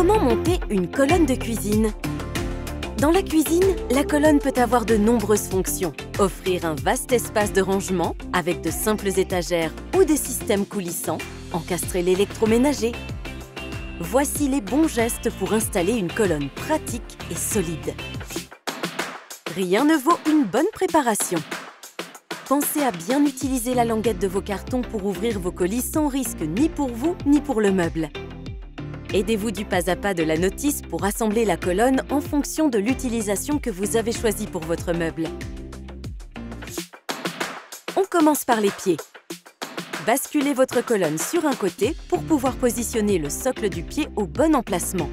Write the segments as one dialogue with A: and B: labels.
A: Comment monter une colonne de cuisine? Dans la cuisine, la colonne peut avoir de nombreuses fonctions. Offrir un vaste espace de rangement avec de simples étagères ou des systèmes coulissants, encastrer l'électroménager. Voici les bons gestes pour installer une colonne pratique et solide. Rien ne vaut une bonne préparation. Pensez à bien utiliser la languette de vos cartons pour ouvrir vos colis sans risque ni pour vous ni pour le meuble. Aidez-vous du pas à pas de la notice pour assembler la colonne en fonction de l'utilisation que vous avez choisie pour votre meuble. On commence par les pieds. Basculez votre colonne sur un côté pour pouvoir positionner le socle du pied au bon emplacement.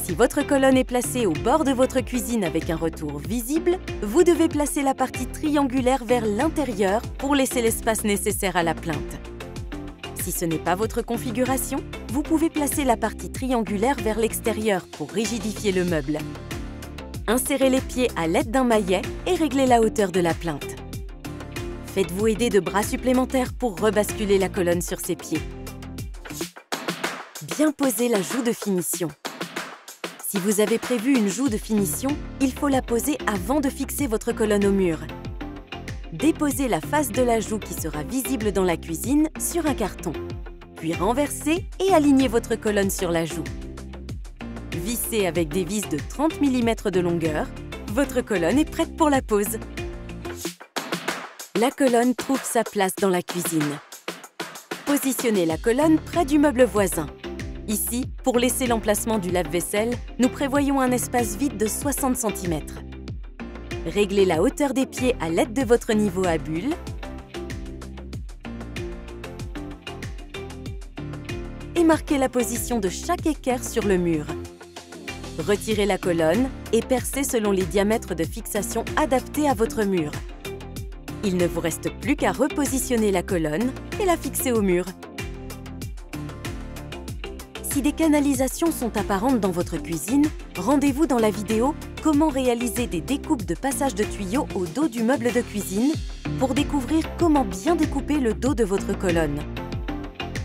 A: Si votre colonne est placée au bord de votre cuisine avec un retour visible, vous devez placer la partie triangulaire vers l'intérieur pour laisser l'espace nécessaire à la plainte. Si ce n'est pas votre configuration, vous pouvez placer la partie triangulaire vers l'extérieur pour rigidifier le meuble. Insérez les pieds à l'aide d'un maillet et réglez la hauteur de la plainte. Faites-vous aider de bras supplémentaires pour rebasculer la colonne sur ses pieds. Bien poser la joue de finition. Si vous avez prévu une joue de finition, il faut la poser avant de fixer votre colonne au mur. Déposez la face de la joue qui sera visible dans la cuisine sur un carton. Puis renversez et alignez votre colonne sur la joue. Vissez avec des vis de 30 mm de longueur. Votre colonne est prête pour la pose. La colonne trouve sa place dans la cuisine. Positionnez la colonne près du meuble voisin. Ici, pour laisser l'emplacement du lave-vaisselle, nous prévoyons un espace vide de 60 cm. Réglez la hauteur des pieds à l'aide de votre niveau à bulles. Et marquez la position de chaque équerre sur le mur. Retirez la colonne et percez selon les diamètres de fixation adaptés à votre mur. Il ne vous reste plus qu'à repositionner la colonne et la fixer au mur. Si des canalisations sont apparentes dans votre cuisine, rendez-vous dans la vidéo « Comment réaliser des découpes de passages de tuyaux au dos du meuble de cuisine » pour découvrir comment bien découper le dos de votre colonne.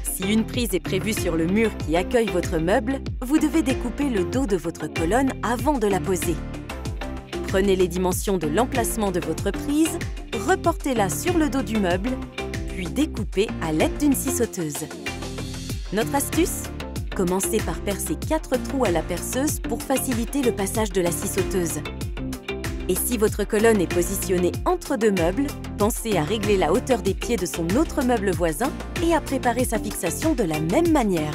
A: Si une prise est prévue sur le mur qui accueille votre meuble, vous devez découper le dos de votre colonne avant de la poser. Prenez les dimensions de l'emplacement de votre prise, reportez-la sur le dos du meuble, puis découpez à l'aide d'une scie sauteuse. Notre astuce ? Commencez par percer 4 trous à la perceuse pour faciliter le passage de la scie sauteuse. Et si votre colonne est positionnée entre deux meubles, pensez à régler la hauteur des pieds de son autre meuble voisin et à préparer sa fixation de la même manière.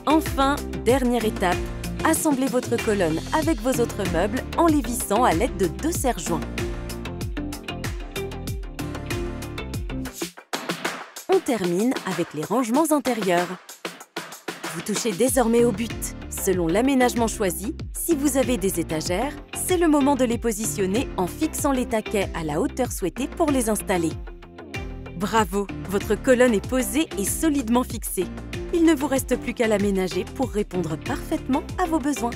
A: Enfin, dernière étape, assemblez votre colonne avec vos autres meubles en les vissant à l'aide de 2 serre-joints. On termine avec les rangements intérieurs. Vous touchez désormais au but. Selon l'aménagement choisi, si vous avez des étagères, c'est le moment de les positionner en fixant les taquets à la hauteur souhaitée pour les installer. Bravo! Votre colonne est posée et solidement fixée. Il ne vous reste plus qu'à l'aménager pour répondre parfaitement à vos besoins.